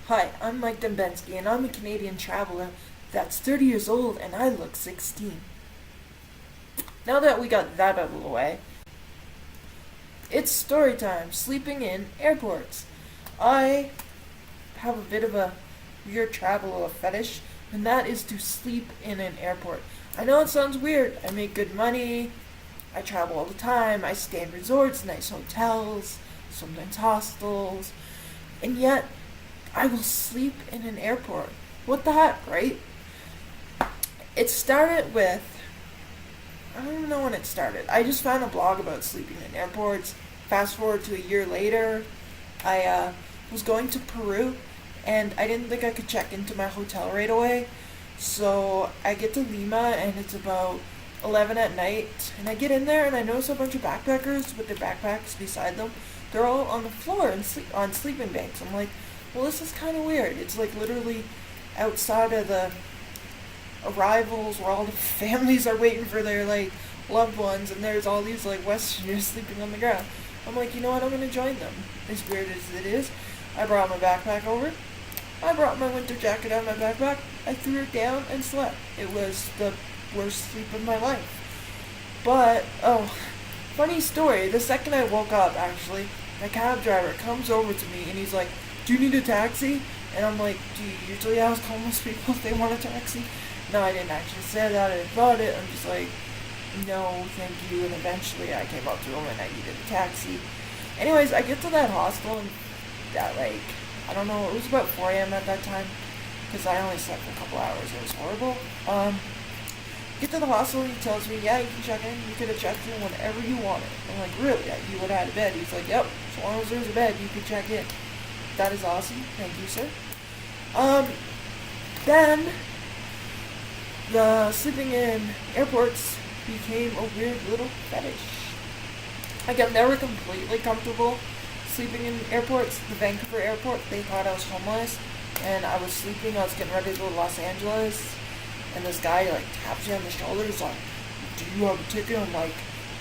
Hi, I'm Mike Dembensky, and I'm a Canadian traveler that's 30 years old, and I look 16. Now that we got that out of the way, it's story time, sleeping in airports. I have a bit of a weird travel fetish, and that is to sleep in an airport. I know it sounds weird. I make good money, I travel all the time, I stay in resorts, nice hotels, sometimes hostels, and yet I will sleep in an airport. What the heck, right? It started with, I don't even know when it started. I just found a blog about sleeping in airports. Fast forward to a year later, I was going to Peru, and I didn't think I could check into my hotel right away. So I get to Lima, and it's about 11 at night, and I get in there, and I notice a bunch of backpackers with their backpacks beside them. They're all on the floor and on sleeping bags. I'm like, well, this is kind of weird. It's like literally outside of the arrivals where all the families are waiting for their like loved ones, and there's all these like Westerners sleeping on the ground. I'm like, you know what? I'm gonna join them. As weird as it is, I brought my backpack over. I brought my winter jacket out of my backpack. I threw it down and slept. It was the worst sleep of my life. But funny story. The second I woke up, actually, my cab driver comes over to me and he's like, "Do you need a taxi?" And I'm like, "Do you usually ask homeless people if they want a taxi?" No, I didn't actually say that. I thought it. I'm just like, "No, thank you." And eventually I came up to him and I needed a taxi. Anyways, I get to that hostel and that like, I don't know, it was about 4 a.m. at that time because I only slept for a couple hours. It was horrible. Get to the hostel and he tells me, "Yeah, you can check in. You could have checked in whenever you wanted." I'm like, "Really? You would have had a bed?" He's like, "Yep. As long as there's a bed, you can check in." That is awesome. Thank you, sir. Then the sleeping in airports became a weird little fetish. Like, I'm never completely comfortable sleeping in airports. The Vancouver airport, they thought I was homeless, and I was sleeping. I was getting ready to go to Los Angeles, and this guy like taps me on the shoulder. He's like, "Do you have a ticket?" I'm like,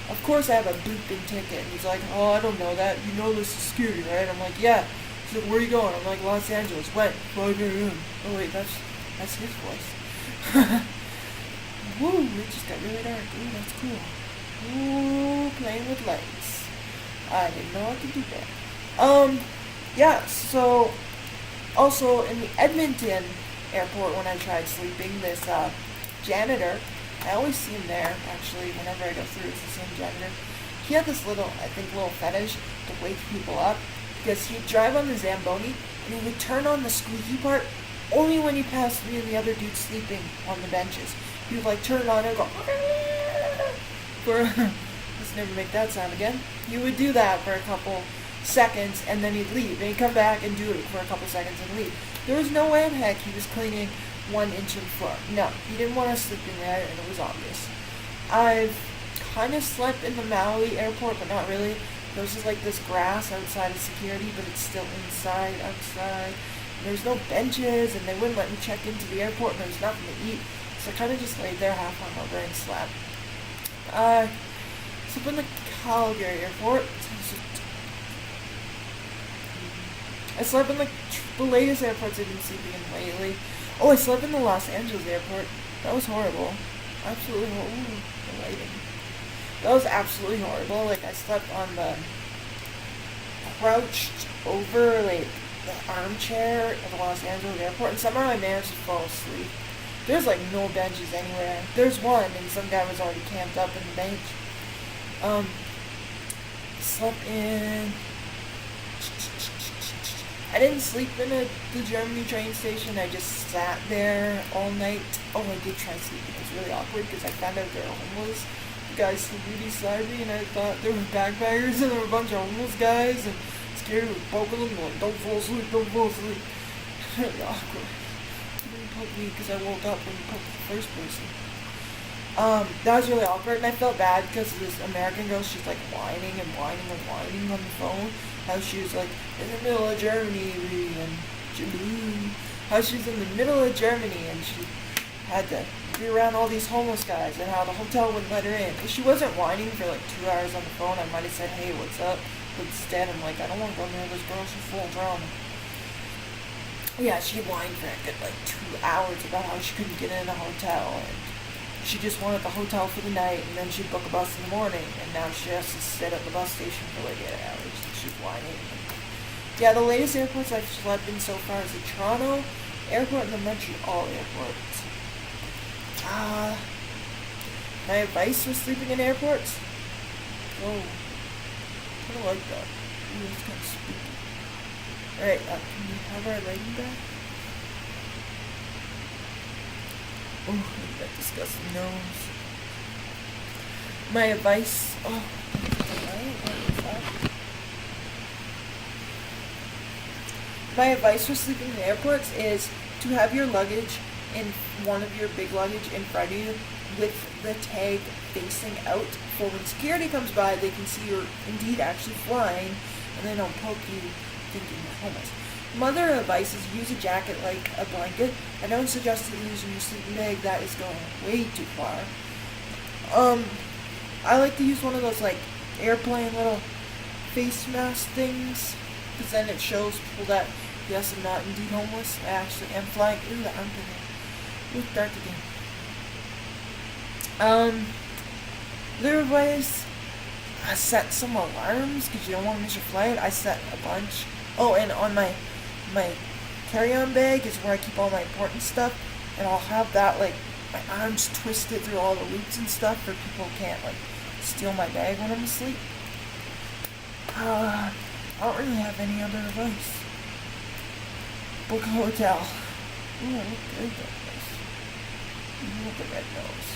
"Of course I have a booping ticket." And he's like, "Oh, I don't know that. You know this is security, right?" I'm like, "Yeah." He's like, "Where are you going?" I'm like, "Los Angeles." When? 5 a.m. Oh wait, that's his voice. Woo, it just got really dark. Ooh, that's cool. Ooh, playing with lights. I didn't know I could do that. Yeah, so also in the Edmonton Airport when I tried sleeping, this janitor, I always see him there actually whenever I go through, it's the same janitor. He had this little fetish to wake people up because he'd drive on the Zamboni and he would turn on the squeaky part only when he passed me and the other dude sleeping on the benches. He would like turn it on and go for let's never make that sound again. He would do that for a couple seconds and then he'd leave and he'd come back and do it for a couple seconds and leave. There was no way in heck he was cleaning 1 inch of the floor. No, he didn't want us sleeping there and it was obvious. I've kind of slept in the Maui airport, but not really. There's just like this grass outside of security, but it's still outside. There's no benches, and they wouldn't let me check into the airport, and there was nothing to eat. So I kind of just laid there half hung over and slept. Slept in the Calgary airport. I slept in the latest airports I've been sleeping in lately. Oh, I slept in the Los Angeles airport. That was horrible. Absolutely horrible. Ooh, the lighting. That was absolutely horrible. Like, I slept on the crouched over, like, the armchair at the Los Angeles airport, and somehow I managed to fall asleep. There's, like, no benches anywhere. There's one, and some guy was already camped up in the bench. Slept in... I didn't sleep in the Germany train station. I just sat there all night. Oh, I did try sleeping. It was really awkward because I found out they were homeless. The guys sleeping beside me, and I thought there were backpackers and there were a bunch of homeless guys, and scared of poking them, like, "Don't fall asleep, don't fall asleep." Really awkward. He didn't poke me because I woke up when he poked the first person. That was really awkward, and I felt bad because this American girl, she's like whining and whining and whining on the phone. How she was like in the middle of Germany and how she was in the middle of Germany and she had to be around all these homeless guys and how the hotel wouldn't let her in. If she wasn't whining for like 2 hours on the phone, I might have said, "Hey, what's up?" But instead, I'm like, I don't want to go near this girl. She's full of drama. Yeah, she whined for a good like 2 hours about how she couldn't get in a hotel and she just wanted the hotel for the night and then she'd book a bus in the morning and now she has to sit at the bus station for like 8 hours and she's whining. Yeah, the latest airports I've slept in so far is the Toronto airport and the Montreal airport. My advice for sleeping in airports? Oh, kind of like that. Ooh, that's kind of spooky. Alright, can we have our lighting back? Oh, look at that disgusting nose. My advice... Oh, what is that? My advice for sleeping in airports is to have your luggage in one of your big luggage in front of you with the tag facing out, for when security comes by they can see you're indeed actually flying and they don't poke you thinking you're homeless. My other advice is use a jacket like a blanket. I don't suggest using your sleeping bag, that is going way too far. I like to use one of those like airplane little face mask things because then it shows people that yes, I'm not indeed homeless. I actually am flying. Ooh, the armpit. Ooh, dark again. Other ways, I set some alarms because you don't want to miss your flight. I set a bunch. Oh, and on my carry-on bag is where I keep all my important stuff, and I'll have that like my arms twisted through all the loops and stuff for people who can't like steal my bag when I'm asleep. I don't really have any other advice. Book a hotel. Ooh, I look good at this. Ooh, the red nose.